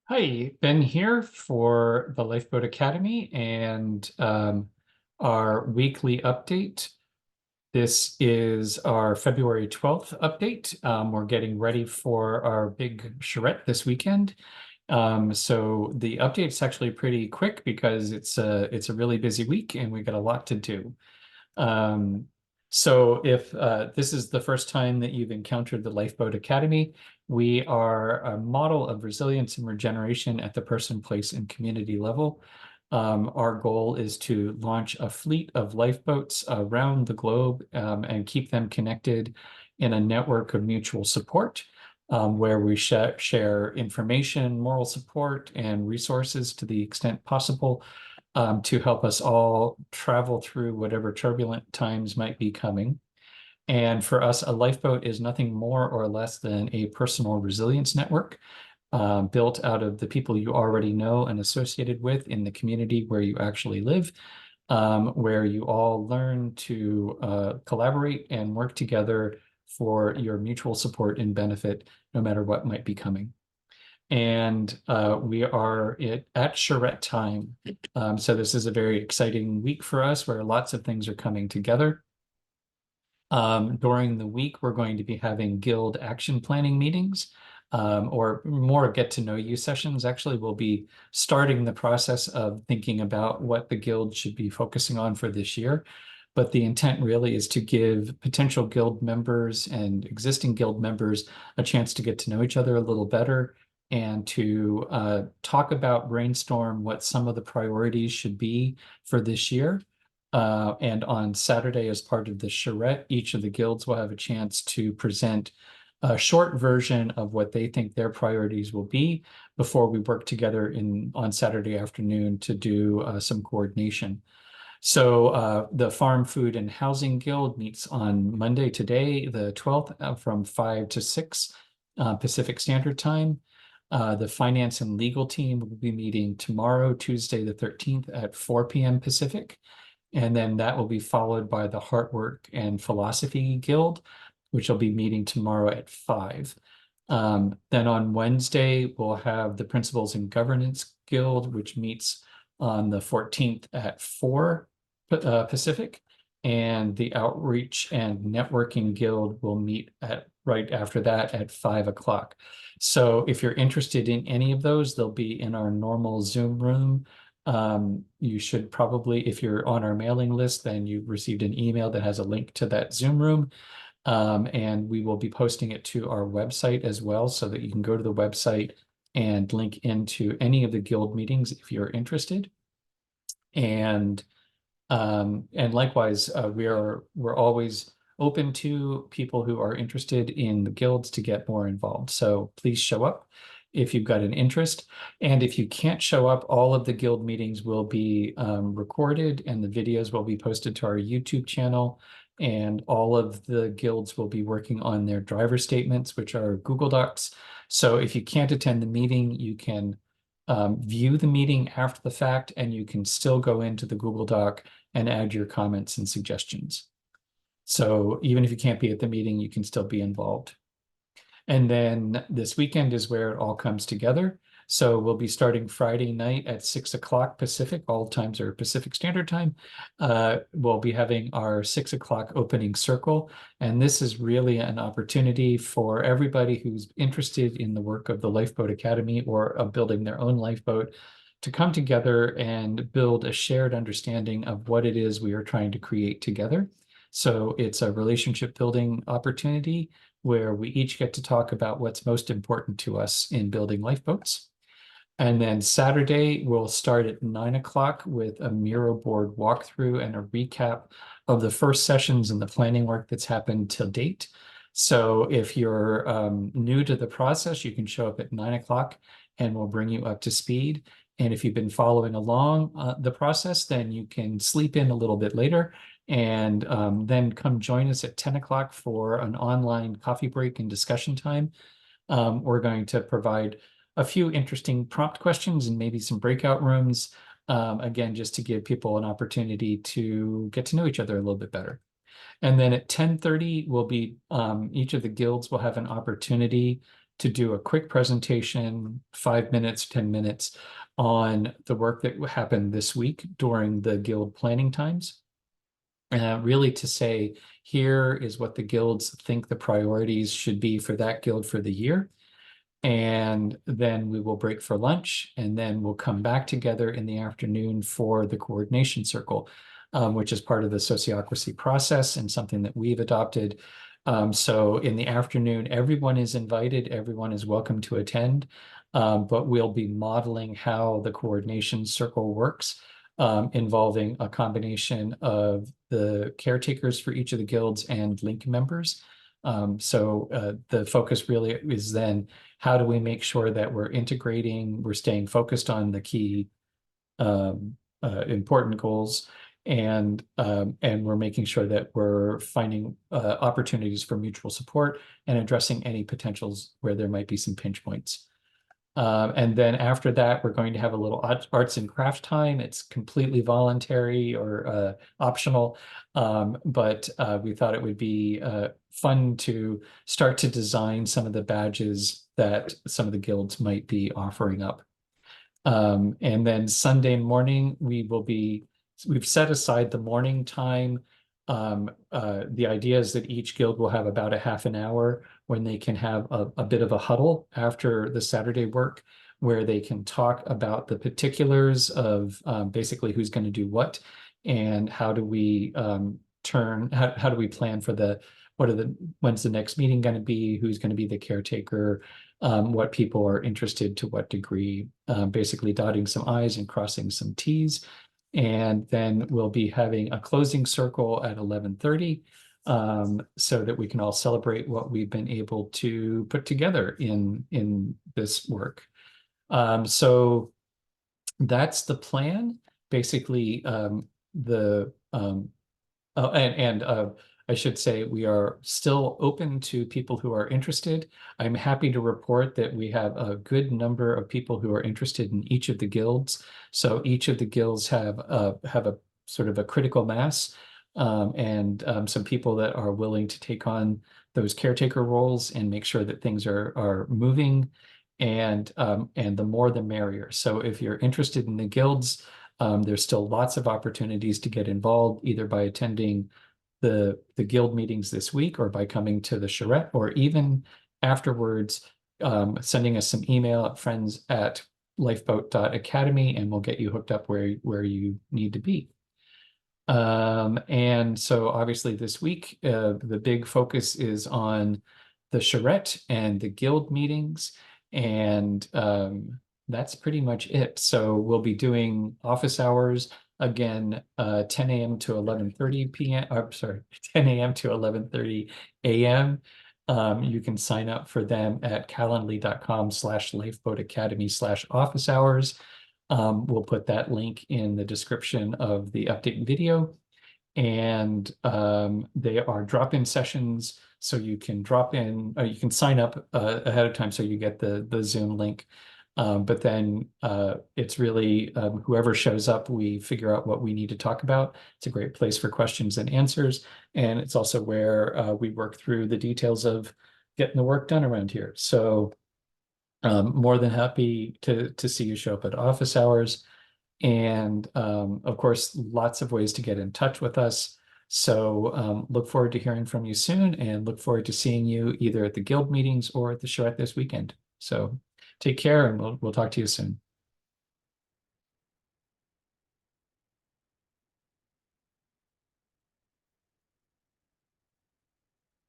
Hi, Ben here for the Lifeboat Academy and our weekly update. This is our February 12th update. We're getting ready for our big charrette this weekend. So the update's actually pretty quick because it's a really busy week and we got a lot to do. Um, so if this is the first time that you've encountered the Lifeboat Academy, we are a model of resilience and regeneration at the person, place, and community level. Our goal is to launch a fleet of lifeboats around the globe and keep them connected in a network of mutual support, where we share information, moral support, and resources to the extent possible to help us all travel through whatever turbulent times might be coming. And for us, a lifeboat is nothing more or less than a personal resilience network built out of the people you already know and associated with in the community where you actually live, where you all learn to collaborate and work together for your mutual support and benefit, no matter what might be coming. And we are at charrette time. So this is a very exciting week for us where lots of things are coming together. During the week, we're going to be having guild action planning meetings, or more get to know you sessions. Actually, we'll be starting the process of thinking about what the guild should be focusing on for this year. But the intent really is to give potential guild members and existing guild members a chance to get to know each other a little better and to talk about, brainstorm what some of the priorities should be for this year. And on Saturday, as part of the charrette, each of the guilds will have a chance to present a short version of what they think their priorities will be before we work together on Saturday afternoon to do some coordination. So the Farm, Food, and Housing Guild meets on Monday today, the 12th, from 5 to 6 Pacific Standard Time. The Finance and Legal team will be meeting tomorrow, Tuesday, the 13th at 4 p.m. Pacific. And then that will be followed by the Heartwork and Philosophy Guild, which will be meeting tomorrow at 5. Then on Wednesday, we'll have the Principles and Governance Guild, which meets on the 14th at 4 Pacific. And the Outreach and Networking Guild will meet at right after that at 5 o'clock. So if you're interested in any of those, they'll be in our normal Zoom room. You should probably, if you're on our mailing list, then you've received an email that has a link to that Zoom room. And we will be posting it to our website as well, so that you can go to the website and link into any of the guild meetings if you're interested. And likewise, we're always open to people who are interested in the guilds to get more involved. So please show up if you've got an interest. And if you can't show up, all of the guild meetings will be recorded and the videos will be posted to our YouTube channel. And all of the guilds will be working on their driver statements, which are Google Docs. So if you can't attend the meeting, you can view the meeting after the fact, and you can still go into the Google Doc and add your comments and suggestions. So even if you can't be at the meeting, you can still be involved. And then this weekend is where it all comes together. So we'll be starting Friday night at 6 o'clock Pacific. All times are Pacific Standard Time. We'll be having our 6 o'clock opening circle. And this is really an opportunity for everybody who's interested in the work of the Lifeboat Academy or of building their own lifeboat to come together and build a shared understanding of what it is we are trying to create together. So it's a relationship building opportunity where we each get to talk about what's most important to us in building lifeboats. And then Saturday, we'll start at 9 o'clock with a Miro board walkthrough and a recap of the first sessions and the planning work that's happened to date. So if you're new to the process, you can show up at 9 o'clock and we'll bring you up to speed. And if you've been following along the process, then you can sleep in a little bit later and then come join us at 10 o'clock for an online coffee break and discussion time. We're going to provide a few interesting prompt questions and maybe some breakout rooms, again, just to give people an opportunity to get to know each other a little bit better. And then at 10:30, we'll be each of the guilds will have an opportunity to do a quick presentation, 5 minutes, 10 minutes, on the work that happened this week during the guild planning times. Really to say, here is what the guilds think the priorities should be for that guild for the year. And then we will break for lunch, and then we'll come back together in the afternoon for the coordination circle, which is part of the sociocracy process and something that we've adopted. So in the afternoon, everyone is invited, everyone is welcome to attend, but we'll be modeling how the coordination circle works, involving a combination of the caretakers for each of the guilds and link members. So the focus really is then, how do we make sure that we're integrating, we're staying focused on the key important goals, and we're making sure that we're finding opportunities for mutual support and addressing any potentials where there might be some pinch points. And then after that, we're going to have a little arts and craft time. It's completely voluntary or optional, but we thought it would be fun to start to design some of the badges that some of the guilds might be offering up. And then Sunday morning, we've set aside the morning time. The idea is that each guild will have about a half an hour when they can have a bit of a huddle after the Saturday work, where they can talk about the particulars of basically who's going to do what, and how do we how do we plan for when's the next meeting going to be, who's going to be the caretaker, what people are interested to what degree, basically dotting some I's and crossing some T's. And then we'll be having a closing circle at 11:30, so that we can all celebrate what we've been able to put together in this work. So that's the plan. Basically, I should say we are still open to people who are interested. I'm happy to report that we have a good number of people who are interested in each of the guilds. So each of the guilds have a sort of a critical mass, and some people that are willing to take on those caretaker roles and make sure that things are moving, and the more the merrier. So if you're interested in the guilds, there's still lots of opportunities to get involved, either by attending the guild meetings this week, or by coming to the Charrette, or even afterwards sending us some email at friends@lifeboat.academy, and we'll get you hooked up where you need to be. And so obviously this week, the big focus is on the Charrette and the guild meetings, and that's pretty much it. So we'll be doing office hours again, 10 a.m. to 11:30 p.m. I'm sorry, 10 a.m. to 11:30 a.m. You can sign up for them at calendly.com/lifeboatacademy/office hours. We'll put that link in the description of the update video. And they are drop-in sessions, so you can drop in, you can sign up ahead of time so you get the Zoom link. But then it's really whoever shows up, we figure out what we need to talk about. It's a great place for questions and answers. And it's also where we work through the details of getting the work done around here. So more than happy to see you show up at office hours. And of course, lots of ways to get in touch with us. So look forward to hearing from you soon, and look forward to seeing you either at the guild meetings or at the Charrette this weekend. So take care, and we'll talk to you soon.